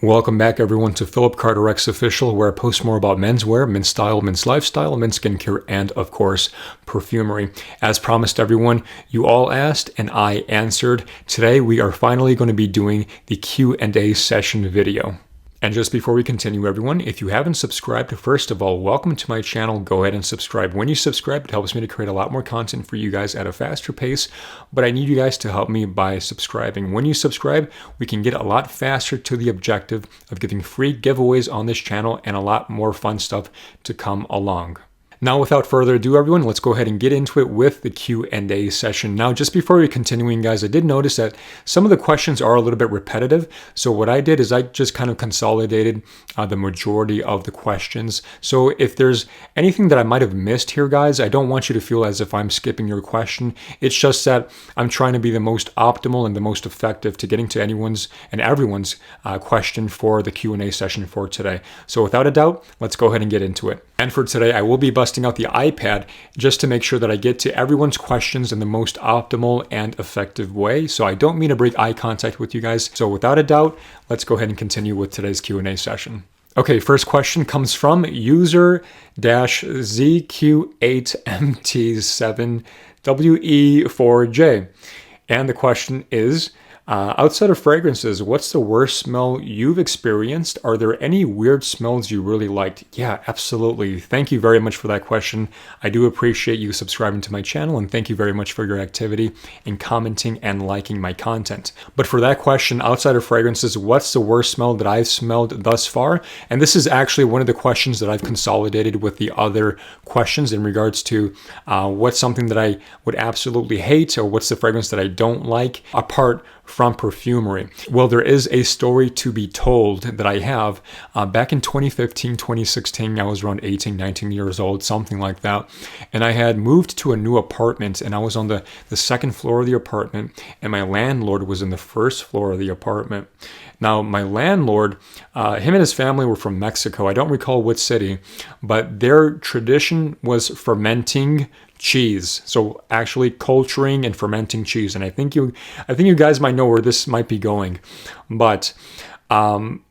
Welcome back, everyone, to phillipcarterxoffIcial, where I post more about menswear, men's style, men's lifestyle, men's skincare, and, of course, perfumery. As promised, everyone, you all asked, and I answered. Today, we are finally going to be doing the Q&A session video. And just before we continue, everyone, if you haven't subscribed, first of all, welcome to my channel. Go ahead and subscribe. When you subscribe, it helps me to create a lot more content for you guys at a faster pace, but I need you guys to help me by subscribing. When you subscribe, we can get a lot faster to the objective of giving free giveaways on this channel and a lot more fun stuff to come along. Now, without further ado, everyone, let's go ahead and get into it with the Q&A session. Now, just before we're continuing, guys, I did notice that some of the questions are a little bit repetitive. So what I did is I just kind of consolidated the majority of the questions. So if there's anything that I might have missed here, guys, I don't want you to feel as if I'm skipping your question. It's just that I'm trying to be the most optimal and the most effective to getting to anyone's and everyone's question for the Q&A session for today. So without a doubt, let's go ahead and get into it. And for today, I will be busting out the iPad just to make sure that I get to everyone's questions in the most optimal and effective way. So I don't mean to break eye contact with you guys. So without a doubt, let's go ahead and continue with today's Q&A session. Okay, first question comes from user-ZQ8MT7WE4J. And the question is, outside of fragrances, what's the worst smell you've experienced? Are there any weird smells you really liked? Yeah, absolutely. Thank you very much for that question. I do appreciate you subscribing to my channel, and thank you very much for your activity in commenting and liking my content. But for that question, outside of fragrances, what's the worst smell that I've smelled thus far? And this is actually one of the questions that I've consolidated with the other questions in regards to what's something that I would absolutely hate, or what's the fragrance that I don't like, apart from perfumery. Well, there is a story to be told that I have. Back in 2015, 2016, I was around 18, 19 years old, something like that. And I had moved to a new apartment, and I was on the second floor of the apartment, and my landlord was in the first floor of the apartment. Now, my landlord, him and his family were from Mexico. I don't recall what city, but their tradition was fermenting cheese. So actually culturing and fermenting cheese. And I think you guys might know where this might be going. But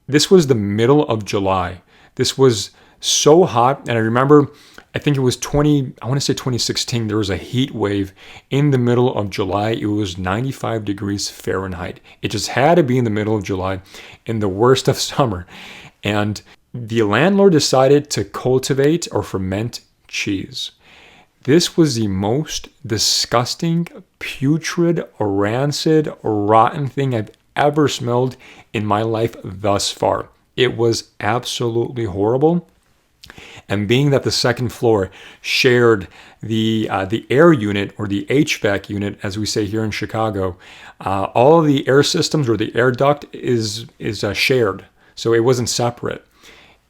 this was the middle of July. This was so hot. And I remember, I think it was 2016, there was a heat wave in the middle of July. It was 95 degrees Fahrenheit. It just had to be in the middle of July in the worst of summer. And the landlord decided to cultivate or ferment cheese. This was the most disgusting, putrid, rancid, rotten thing I've ever smelled in my life thus far. It was absolutely horrible. And being that the second floor shared the air unit, or the HVAC unit, as we say here in Chicago, all of the air systems, or the air duct, is shared. So it wasn't separate.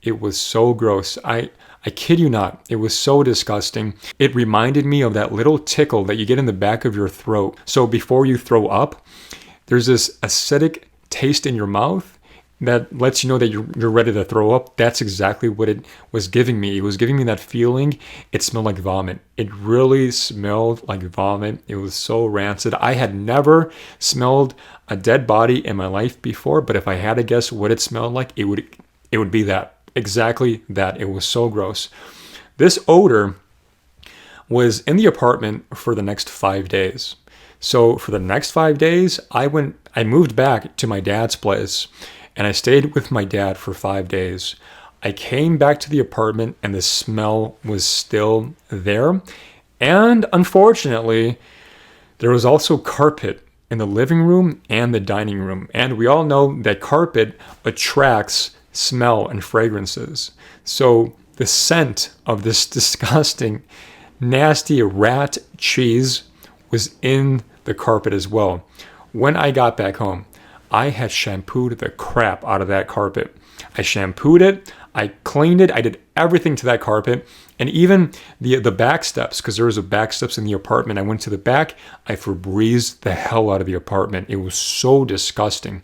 It was so gross. I kid you not, it was so disgusting. It reminded me of that little tickle that you get in the back of your throat. So before you throw up, there's this acidic taste in your mouth that lets you know that you're ready to throw up. That's exactly what it was giving me. It was giving me that feeling. It smelled like vomit. It really smelled like vomit. It was so rancid. I had never smelled a dead body in my life before, but if I had to guess what it smelled like, it would be that. Exactly that. It was so gross. This odor was in the apartment for the next 5 days. So for the next 5 days, I moved back to my dad's place, and I stayed with my dad for 5 days. I came back to the apartment, and the smell was still there. And unfortunately, there was also carpet in the living room and the dining room. And we all know that carpet attracts smell and fragrances. So the scent of this disgusting, nasty rat cheese was in the carpet as well. When I got back home, I had shampooed the crap out of that carpet. I shampooed it, I cleaned it, I did everything to that carpet, and even the back steps, because there was a back steps in the apartment. I went to the back, I Febrezed the hell out of the apartment. It was so disgusting.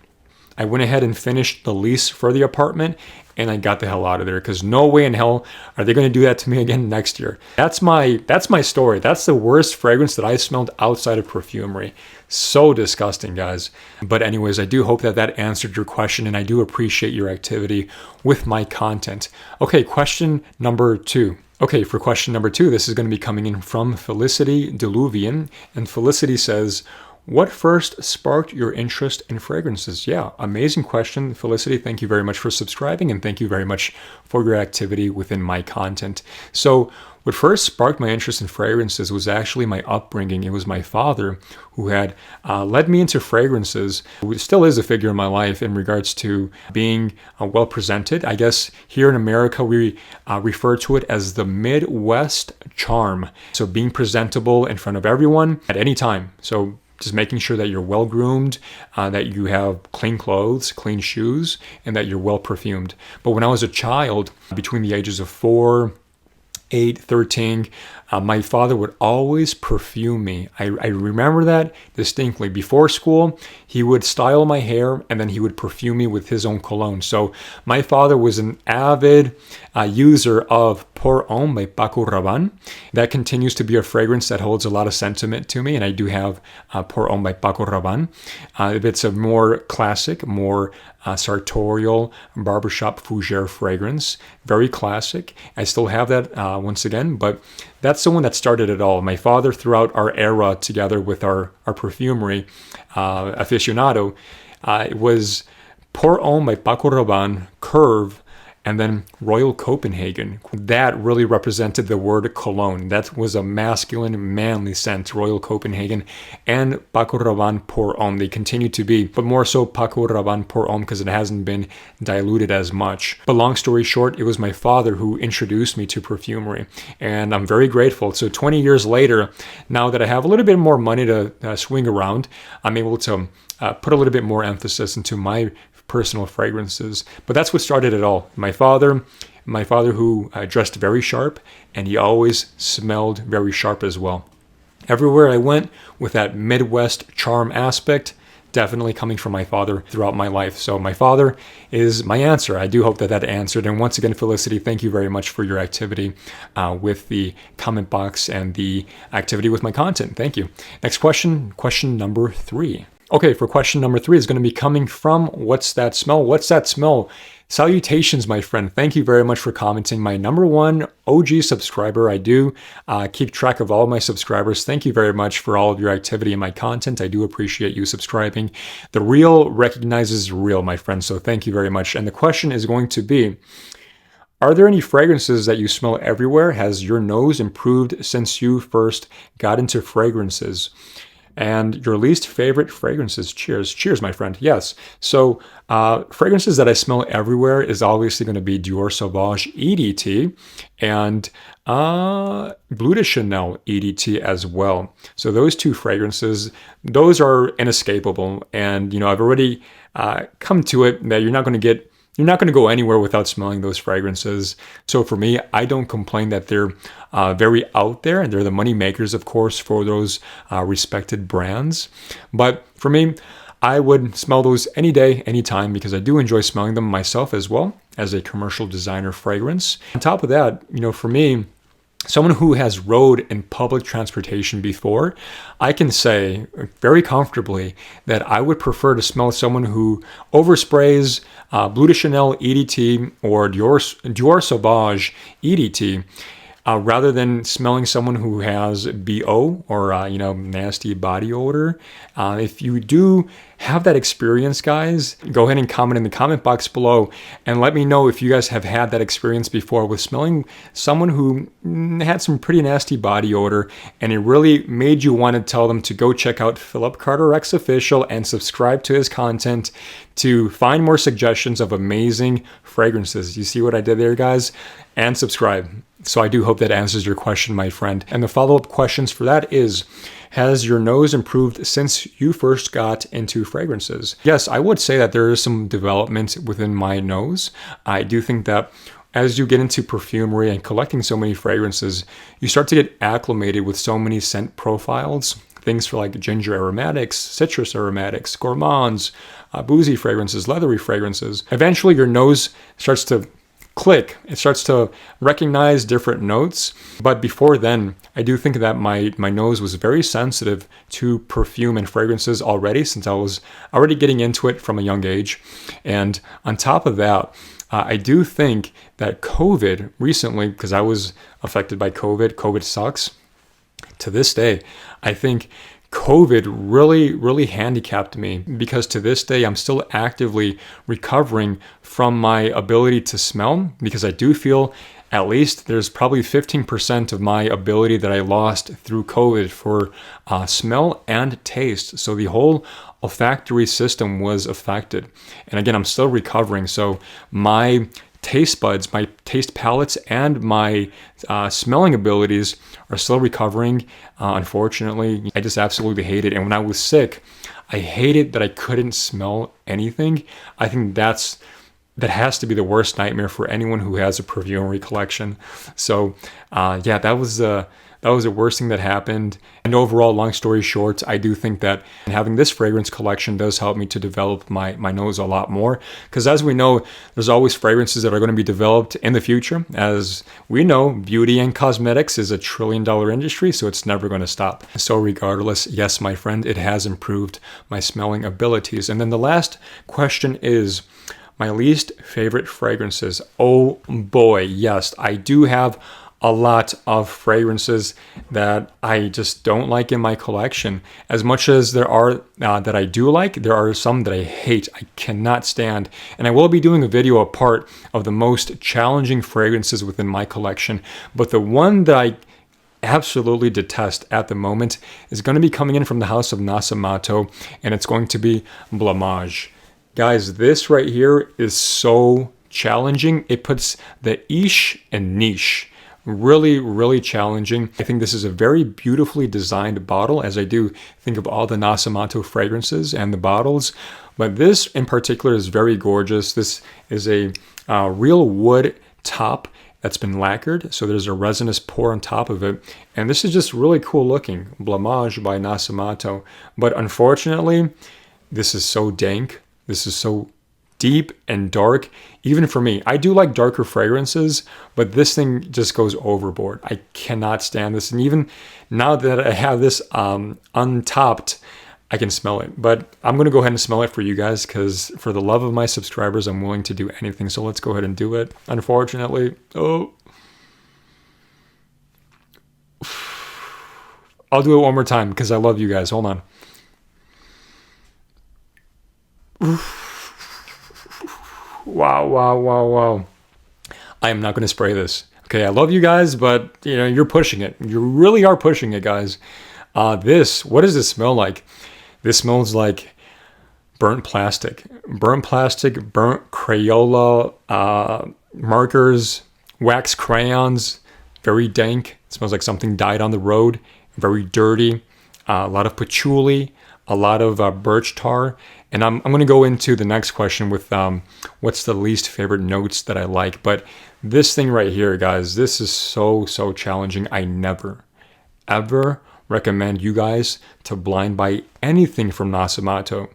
I went ahead and finished the lease for the apartment, and I got the hell out of there, because no way in hell are they going to do that to me again next year. That's my story. That's the worst fragrance that I smelled outside of perfumery. So disgusting, guys. But anyways, I do hope that that answered your question, and I do appreciate your activity with my content. Okay, question number 2. Okay, for question number 2, this is going to be coming in from Felicity Deluvian, and Felicity says, what first sparked your interest in fragrances? Yeah, amazing question, Felicity. Thank you very much for subscribing, and thank you very much for your activity within my content. So what first sparked my interest in fragrances was actually my upbringing. It was my father who had led me into fragrances, who still is a figure in my life in regards to being well presented. I guess here in America, we refer to it as the Midwest charm. So being presentable in front of everyone at any time. So just making sure that you're well groomed, that you have clean clothes, clean shoes, and that you're well perfumed. But when I was a child, between the ages of 4, 8, 13, my father would always perfume me. I remember that distinctly. Before school, he would style my hair, and then he would perfume me with his own cologne. So my father was an avid user of Pour Homme by Paco Rabanne. That continues to be a fragrance that holds a lot of sentiment to me, and I do have Pour Homme by Paco Rabanne. It's a more classic, more sartorial barbershop fougere fragrance. Very classic. I still have that once again, but that's the one that started it all. My father, throughout our era together with our perfumery aficionado, it was Pour Homme by Paco Rabanne, Curve, and then Royal Copenhagen. That really represented the word cologne. That was a masculine, manly scent, Royal Copenhagen and Paco Rabanne Pour Homme. They continue to be, but more so Paco Rabanne Pour Homme because it hasn't been diluted as much. But long story short, it was my father who introduced me to perfumery, and I'm very grateful. So 20 years later, now that I have a little bit more money to swing around, I'm able to put a little bit more emphasis into my personal fragrances. But that's what started it all. My father who dressed very sharp, and he always smelled very sharp as well. Everywhere I went with that Midwest charm aspect, definitely coming from my father throughout my life. So my father is my answer. I do hope that that answered. And once again, Felicity, thank you very much for your activity with the comment box and the activity with my content. Thank you. Next question number 3. Okay, for question number 3 is going to be coming from What's That Smell? What's that smell? Salutations, my friend. Thank you very much for commenting. My number 1 OG subscriber. I do keep track of all my subscribers. Thank you very much for all of your activity in my content. I do appreciate you subscribing. The real recognizes real, my friend. So thank you very much. And the question is going to be, are there any fragrances that you smell everywhere? Has your nose improved since you first got into fragrances? And your least favorite fragrances? Cheers, my friend. Yes. So fragrances that I smell everywhere is obviously going to be Dior Sauvage EDT and Bleu de Chanel EDT as well. So those 2 fragrances, those are inescapable. And, I've already come to it that you're not going to go anywhere without smelling those fragrances. So for me, I don't complain that they're very out there, and they're the money makers, of course, for those respected brands. But for me, I would smell those any day, anytime, because I do enjoy smelling them myself as well as a commercial designer fragrance. On top of that, for me, someone who has rode in public transportation before, I can say very comfortably that I would prefer to smell someone who oversprays Bleu de Chanel EDT or Dior Sauvage EDT rather than smelling someone who has BO or, nasty body odor. If you do have that experience, guys, go ahead and comment in the comment box below and let me know if you guys have had that experience before with smelling someone who had some pretty nasty body odor and it really made you want to tell them to go check out phillipcarterxoffIcial and subscribe to his content to find more suggestions of amazing fragrances. You see what I did there, guys? And subscribe. So I do hope that answers your question, my friend. And the follow-up questions for that is, has your nose improved since you first got into fragrances? Yes, I would say that there is some development within my nose. I do think that as you get into perfumery and collecting so many fragrances, you start to get acclimated with so many scent profiles. Things for like ginger aromatics, citrus aromatics, gourmands, boozy fragrances, leathery fragrances. Eventually your nose starts to click. It starts to recognize different notes. But before then, I do think that my nose was very sensitive to perfume and fragrances already, since I was already getting into it from a young age. And on top of that, I do think that COVID recently, because I was affected by COVID sucks. To this day, I think COVID really handicapped me, because to this day, I'm still actively recovering from my ability to smell, because I do feel at least there's probably 15% of my ability that I lost through COVID for smell and taste. So the whole olfactory system was affected. And again, I'm still recovering. So my taste buds, my taste palates, and my smelling abilities are still recovering. Unfortunately, I just absolutely hate it. And when I was sick, I hated that I couldn't smell anything. I think that has to be the worst nightmare for anyone who has a perfumery collection. So yeah, that was the worst thing that happened. And overall, long story short, I do think that having this fragrance collection does help me to develop my nose a lot more. Because as we know, there's always fragrances that are going to be developed in the future. As we know, beauty and cosmetics is a $1 trillion industry, so it's never going to stop. So regardless, yes, my friend, it has improved my smelling abilities. And then the last question is, my least favorite fragrances. Oh boy, yes, I do have a lot of fragrances that I just don't like in my collection. As much as there are that I do like, there are some that I hate, I cannot stand. And I will be doing a video a part of the most challenging fragrances within my collection. But the one that I absolutely detest at the moment is going to be coming in from the house of Nasamato, and it's going to be Blamage. Guys, this right here is so challenging. It puts the ish and niche. Really challenging. I think this is a very beautifully designed bottle, as I do think of all the Nasamato fragrances and the bottles. But this in particular is very gorgeous. This is a real wood top that's been lacquered, so there's a resinous pour on top of it. And this is just really cool looking. Blamage by Nasamato. But unfortunately, this is so dank. This is so deep and dark, even for me. I do like darker fragrances, but this thing just goes overboard. I cannot stand this. And even now that I have this untopped, I can smell it. But I'm going to go ahead and smell it for you guys, because for the love of my subscribers, I'm willing to do anything. So let's go ahead and do it. Unfortunately, I'll do it one more time because I love you guys. Hold on. Wow. I am not going to spray this. Okay, I love you guys, but you're pushing it. You really are pushing it, guys. What does this smell like? This smells like burnt plastic. Burnt Crayola markers, wax crayons, very dank. It smells like something died on the road, very dirty. A lot of patchouli, a lot of birch tar. And I'm going to go into the next question with what's the least favorite notes that I like. But this thing right here, guys, this is so challenging. I never, ever recommend you guys to blind buy anything from Nasamato.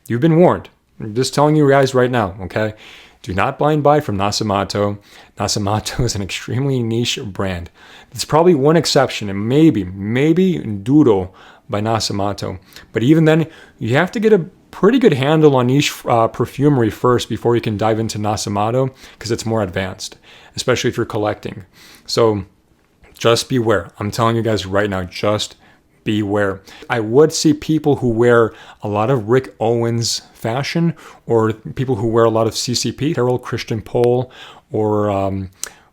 You've been warned. I'm just telling you guys right now, okay? Do not blind buy from Nasamato. Nasamato is an extremely niche brand. There's probably one exception, and maybe Duro by Nasamato. But even then, you have to get a pretty good handle on niche perfumery first before you can dive into Nasamato, because it's more advanced, especially if you're collecting. So just beware. I'm telling you guys right now, just beware. I would see people who wear a lot of Rick Owens fashion, or people who wear a lot of CCP, Carol Christian Pole, or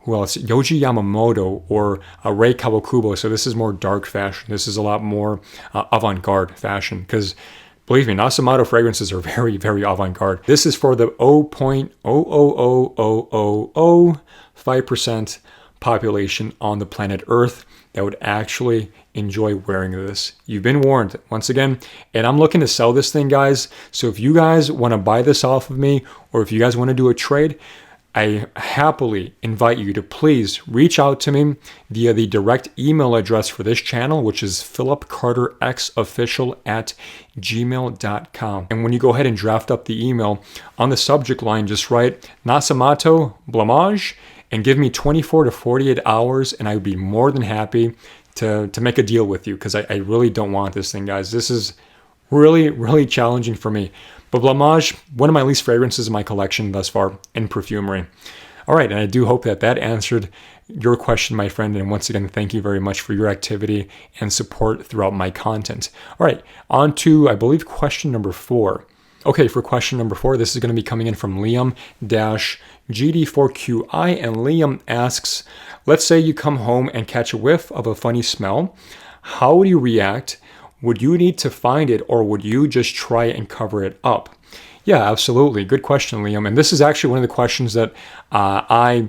who else? Yoji Yamamoto, or Rei Kawakubo. So this is more dark fashion. This is a lot more avant-garde fashion, because believe me, Nasamato fragrances are very avant-garde. This is for the 0.00005% population on the planet Earth that would actually enjoy wearing this. You've been warned once again, and I'm looking to sell this thing, guys. So if you guys want to buy this off of me, or if you guys want to do a trade, I happily invite you to please reach out to me via the direct email address for this channel, which is phillipcarterxoffIcial@gmail.com. And when you go ahead and draft up the email, on the subject line, just write Nascimento Blamage and give me 24 to 48 hours, and I would be more than happy to make a deal with you, because I really don't want this thing, guys. This is really, really challenging for me. But Blamage, one of my least fragrances in my collection thus far in perfumery. All right, and I do hope that that answered your question, my friend. And once again, thank you very much for your activity and support throughout my content. All right, on to, I believe, question number 4. Okay, for question number 4, this is going to be coming in from Liam-GD4QI, and Liam asks, let's say you come home and catch a whiff of a funny smell. How would you react? Would you need to find it, or would you just try and cover it up? Yeah, absolutely. Good question, Liam. And this is actually one of the questions that I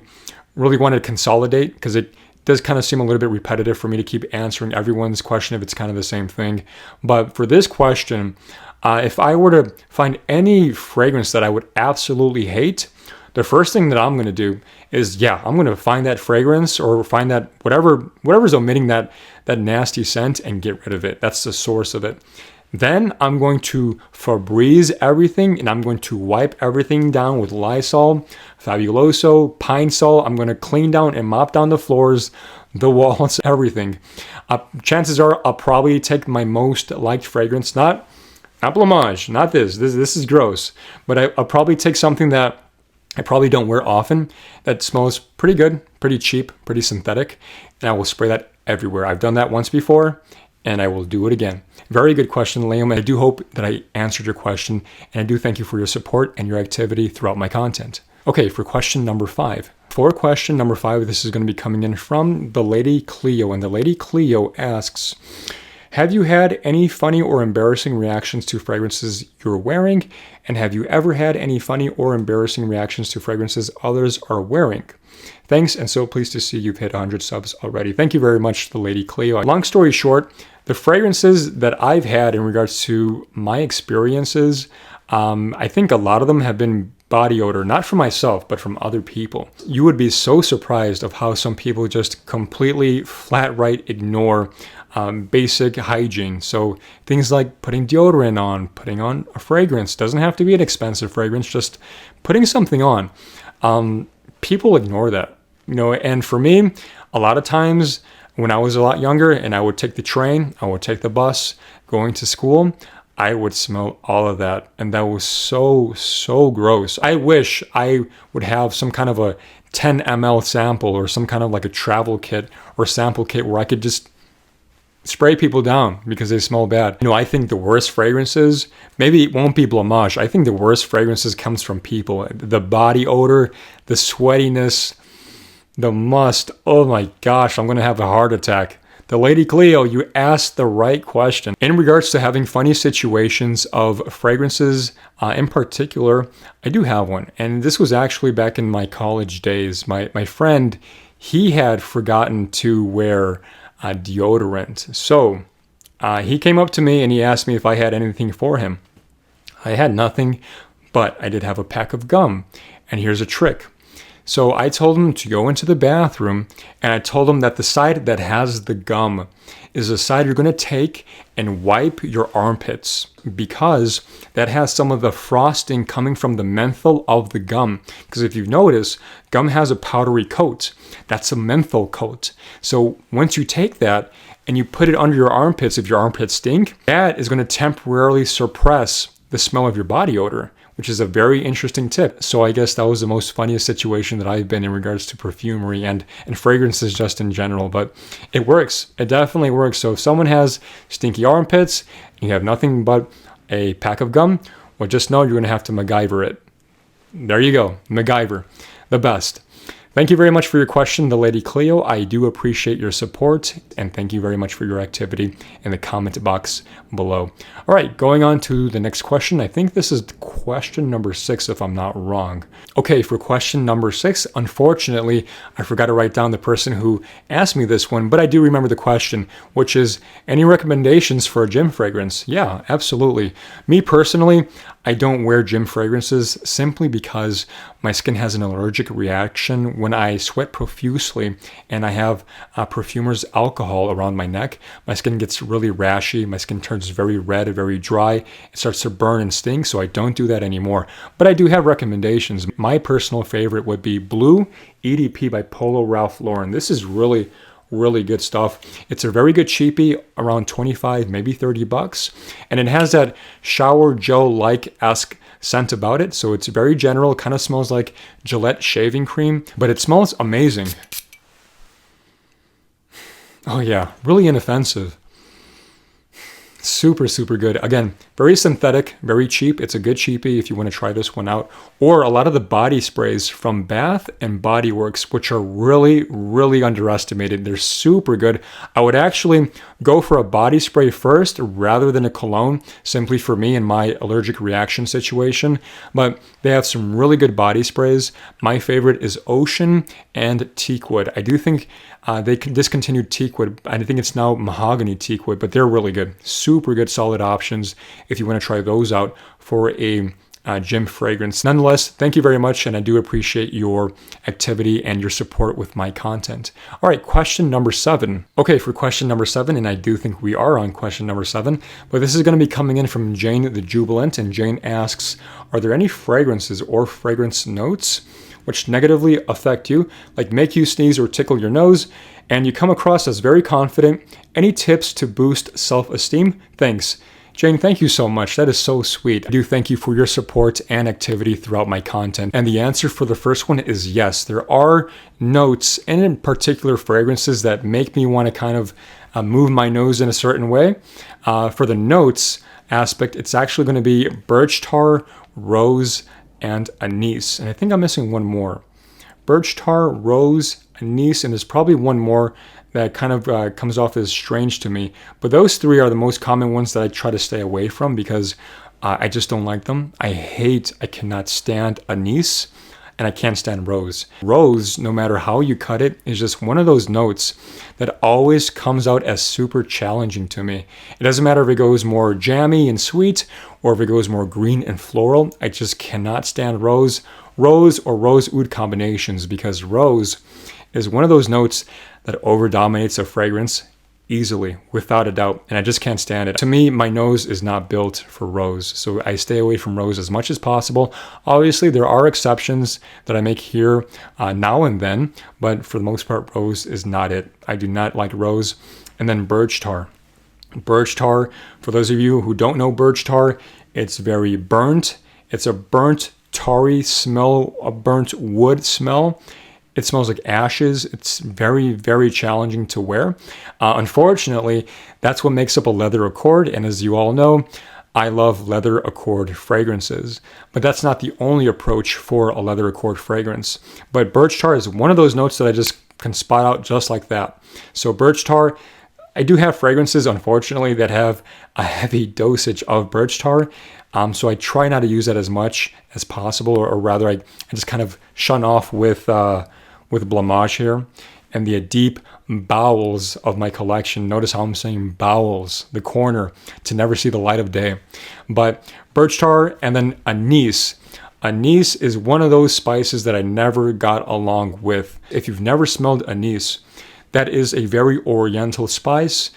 really want to consolidate, because it does kind of seem a little bit repetitive for me to keep answering everyone's question if it's kind of the same thing. But for this question, if I were to find any fragrance that I would absolutely hate, the first thing that I'm going to do is, I'm going to find that fragrance, or find that whatever's omitting that nasty scent, and get rid of it. That's the source of it. Then I'm going to Febreze everything, and I'm going to wipe everything down with Lysol, Fabuloso, Pine Sol. I'm going to clean down and mop down the floors, the walls, everything. Chances are I'll probably take my most liked fragrance, not Blamage, not this. This is gross. But I'll probably take something that I probably don't wear often, that smells pretty good, pretty cheap, pretty synthetic, and I will spray that everywhere. I've done that once before, and I will do it again. Very good question, Liam. I do hope that I answered your question, and I do thank you for your support and your activity throughout my content. Okay, for question number 5. For question number 5, this is going to be coming in from the Lady Cleo, and the Lady Cleo asks, have you had any funny or embarrassing reactions to fragrances you're wearing? And have you ever had any funny or embarrassing reactions to fragrances others are wearing? Thanks, and so pleased to see you've hit 100 subs already. Thank you very much, the Lady Cleo. Long story short, the fragrances that I've had in regards to my experiences, I think a lot of them have been body odor, not from myself, but from other people. You would be so surprised of how some people just completely flat right ignore basic hygiene. So things like putting deodorant on, putting on a fragrance, doesn't have to be an expensive fragrance, just putting something on. People ignore that, and for me, a lot of times when I was a lot younger and I would take the train, I would take the bus going to school, I would smell all of that. And that was so, so gross. I wish I would have some kind of a 10 ml sample, or some kind of like a travel kit or sample kit where I could just spray people down because they smell bad. I think the worst fragrances, maybe it won't be Blamage. I think the worst fragrances comes from people. The body odor, the sweatiness, the must. Oh my gosh, I'm going to have a heart attack. The Lady Cleo, you asked the right question. In regards to having funny situations of fragrances in particular, I do have one. And this was actually back in my college days. My friend, he had forgotten to wear deodorant. So he came up to me and he asked me if I had anything for him. I had nothing, but I did have a pack of gum. And here's a trick. So I told him to go into the bathroom, and I told him that the side that has the gum is the side you're going to take and wipe your armpits, because that has some of the frosting coming from the menthol of the gum. Because if you notice, gum has a powdery coat. That's a menthol coat. So once you take that and you put it under your armpits, if your armpits stink, that is going to temporarily suppress the smell of your body odor, which is a very interesting tip. So I guess that was the most funniest situation that I've been in regards to perfumery and fragrances just in general. But it works. It definitely works. So if someone has stinky armpits, you have nothing but a pack of gum, well, just know you're going to have to MacGyver it. There you go. MacGyver. The best. Thank you very much for your question, the Lady Cleo. I do appreciate your support, and thank you very much for your activity in the comment box below. All right, going on to the next question. I think this is question number 6, if I'm not wrong. Okay, for question number 6, unfortunately, I forgot to write down the person who asked me this one, but I do remember the question, which is, any recommendations for a gym fragrance? Yeah, absolutely. Me personally, I don't wear gym fragrances simply because my skin has an allergic reaction when I sweat profusely and I have perfumer's alcohol around my neck. My skin gets really rashy. My skin turns very red, very dry. It starts to burn and sting, so I don't do that anymore. But I do have recommendations. My personal favorite would be Blue EDP by Polo Ralph Lauren. This is really good stuff. It's a very good cheapie, around 25, maybe 30 bucks. And it has that shower gel-like-esque scent about it. So it's very general, kind of smells like Gillette shaving cream, but it smells amazing. Oh yeah, really inoffensive. Super good. Again, very synthetic, very cheap. It's a good cheapie if you want to try this one out. Or a lot of the body sprays from Bath and Body Works, which are really underestimated. They're super good. I would actually go for a body spray first rather than a cologne, simply for me and my allergic reaction situation. But they have some really good body sprays. My favorite is Ocean and Teakwood. I do think they discontinued Teakwood. I think it's now Mahogany Teakwood, but they're really good. Super good, solid options if you want to try those out for a gym fragrance. Nonetheless, thank you very much, and I do appreciate your activity and your support with my content. All right, question number 7. Okay, for question number 7, and I do think we are on question number 7, but this is going to be coming in from Jane the Jubilant, and Jane asks, are there any fragrances or fragrance notes which negatively affect you, like make you sneeze or tickle your nose, and you come across as very confident? Any tips to boost self-esteem? Thanks. Jane, thank you so much. That is so sweet. I do thank you for your support and activity throughout my content. And the answer for the first one is yes. There are notes, and in particular fragrances, that make me want to kind of move my nose in a certain way. For the notes aspect, it's actually going to be birch tar, rose, and anise. And I think I'm missing one more. Birch tar, rose, anise, and there's probably one more that kind of comes off as strange to me. But those 3 are the most common ones that I try to stay away from because I just don't like them. I cannot stand anise, and I can't stand rose. Rose, no matter how you cut it, is just one of those notes that always comes out as super challenging to me. It doesn't matter if it goes more jammy and sweet or if it goes more green and floral. I just cannot stand rose or rose oud combinations, because rose is one of those notes that over dominates a fragrance easily, without a doubt, and I just can't stand it. To me, my nose is not built for rose, so I stay away from rose as much as possible. Obviously, there are exceptions that I make here now and then, but for the most part, rose is not it. I do not like rose. And then birch tar. Birch tar, for those of you who don't know birch tar, it's very burnt. It's a burnt, tarry smell, a burnt wood smell. It smells like ashes. It's very challenging to wear. Unfortunately, that's what makes up a leather accord. And as you all know, I love leather accord fragrances. But that's not the only approach for a leather accord fragrance. But birch tar is one of those notes that I just can spot out just like that. So birch tar, I do have fragrances, unfortunately, that have a heavy dosage of birch tar. So I try not to use that as much as possible, or rather I just kind of shun off with blamage here. And the deep bowels of my collection, notice how I'm saying bowels, the corner, to never see the light of day. But birch tar, and then anise. Anise is one of those spices that I never got along with. If you've never smelled anise, that is a very oriental spice.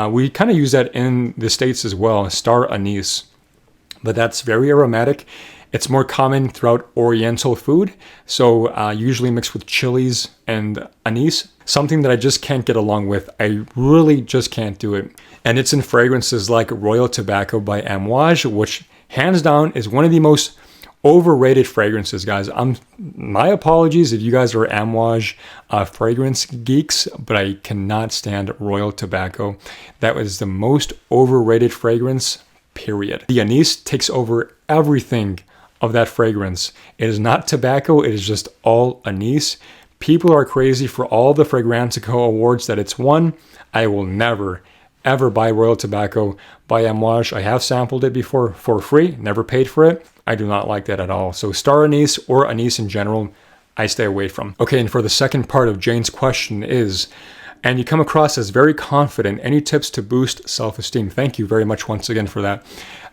We kind of use that in the States as well, star anise. But that's very aromatic. It's more common throughout Oriental food, so usually mixed with chilies and anise. Something that I just can't get along with. I really just can't do it. And it's in fragrances like Royal Tobacco by Amouage, which hands down is one of the most overrated fragrances, guys. My apologies if you guys are Amouage fragrance geeks, but I cannot stand Royal Tobacco. That was the most overrated fragrance, period. The anise takes over everything of that fragrance. It is not tobacco, it is just all anise. People are crazy for all the Fragrantico awards that it's won. I will never, ever buy Royal Tobacco by Amouage. I have sampled it before for free, never paid for it. I do not like that at all. So star anise or anise in general, I stay away from. Okay, and for the second part of Jane's question is, and you come across as very confident. Any tips to boost self-esteem? Thank you very much once again for that.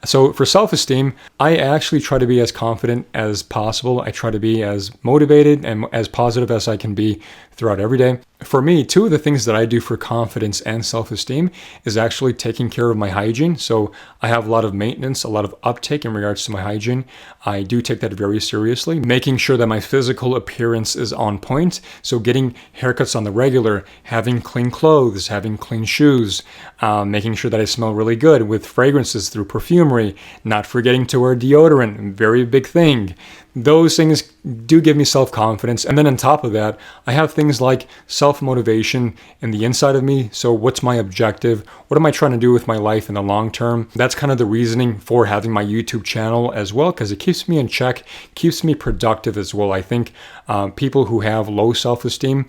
So for self-esteem, I actually try to be as confident as possible. I try to be as motivated and as positive as I can be throughout every day. For me, two of the things that I do for confidence and self-esteem is actually taking care of my hygiene. So I have a lot of maintenance, a lot of uptake in regards to my hygiene. I do take that very seriously, making sure that my physical appearance is on point. So getting haircuts on the regular, having clean clothes, having clean shoes, making sure that I smell really good with fragrances through perfumery, not forgetting to wear deodorant, very big thing. Those things do give me self-confidence. And then on top of that, I have things like self-motivation in the inside of me. So what's my objective? What am I trying to do with my life in the long term? That's kind of the reasoning for having my YouTube channel as well, because it keeps me in check, keeps me productive as well. I think people who have low self-esteem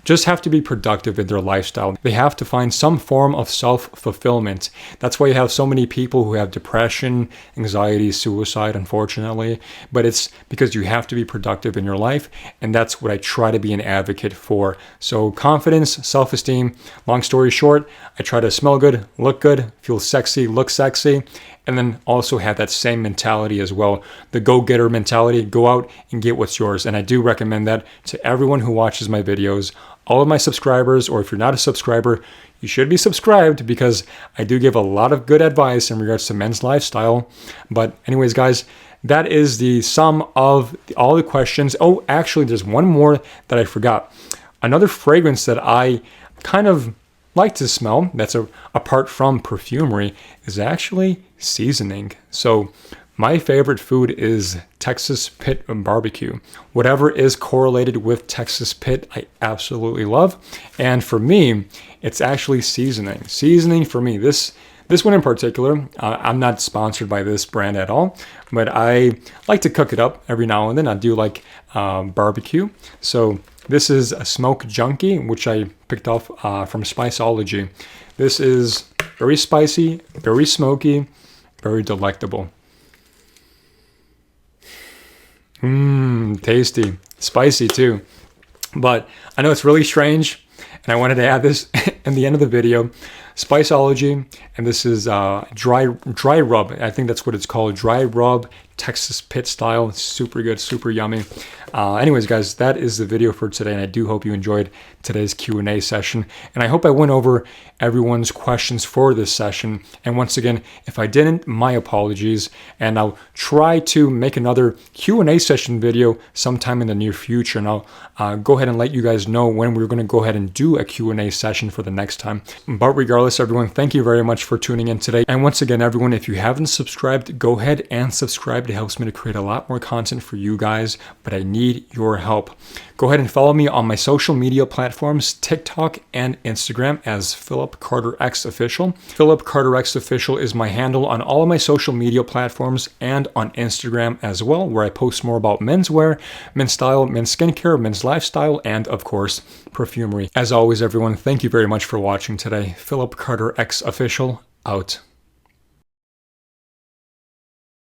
just have to be productive in their lifestyle. They have to find some form of self-fulfillment. That's why you have so many people who have depression, anxiety, suicide, unfortunately. But it's because you have to be productive in your life, and that's what I try to be an advocate for. So confidence, self-esteem, long story short, I try to smell good, look good, feel sexy, look sexy, and then also have that same mentality as well. The go-getter mentality, go out and get what's yours. And I do recommend that to everyone who watches my videos, all of my subscribers, or if you're not a subscriber, you should be subscribed because I do give a lot of good advice in regards to men's lifestyle. But anyways, guys, that is the sum of all the questions. Oh, actually, there's one more that I forgot. Another fragrance that I kind of like to smell, that's apart from perfumery, is actually seasoning. So my favorite food is Texas Pit Barbecue. Whatever is correlated with Texas Pit, I absolutely love. And for me, it's actually seasoning. Seasoning for me, this one in particular, I'm not sponsored by this brand at all, but I like to cook it up every now and then. I do like barbecue. So this is a Smoke Junkie, which I picked off from Spiceology. This is very spicy, very smoky, very delectable. Tasty. Spicy too. But I know it's really strange, and I wanted to add this in the end of the video. Spiceology, and this is dry rub. I think that's what it's called, dry rub Texas Pit style. It's super good, super yummy. Anyways, guys, that is the video for today, and I do hope you enjoyed today's Q&A session. And I hope I went over everyone's questions for this session. And once again, if I didn't, my apologies. And I'll try to make another Q&A session video sometime in the near future. And I'll go ahead and let you guys know when we're going to go ahead and do a Q&A session for the next time. But regardless, everyone, thank you very much for tuning in today. And once again, everyone, if you haven't subscribed, go ahead and subscribe. It helps me to create a lot more content for you guys, but I need your help. Go ahead and follow me on my social media platforms, TikTok and Instagram as phillipcarterxoffIcial. phillipcarterxoffIcial is my handle on all of my social media platforms and on Instagram as well, where I post more about menswear, men's style, men's skincare, men's lifestyle, and of course, perfumery. As always, everyone, thank you very much for watching today. phillipcarterxoffIcial out.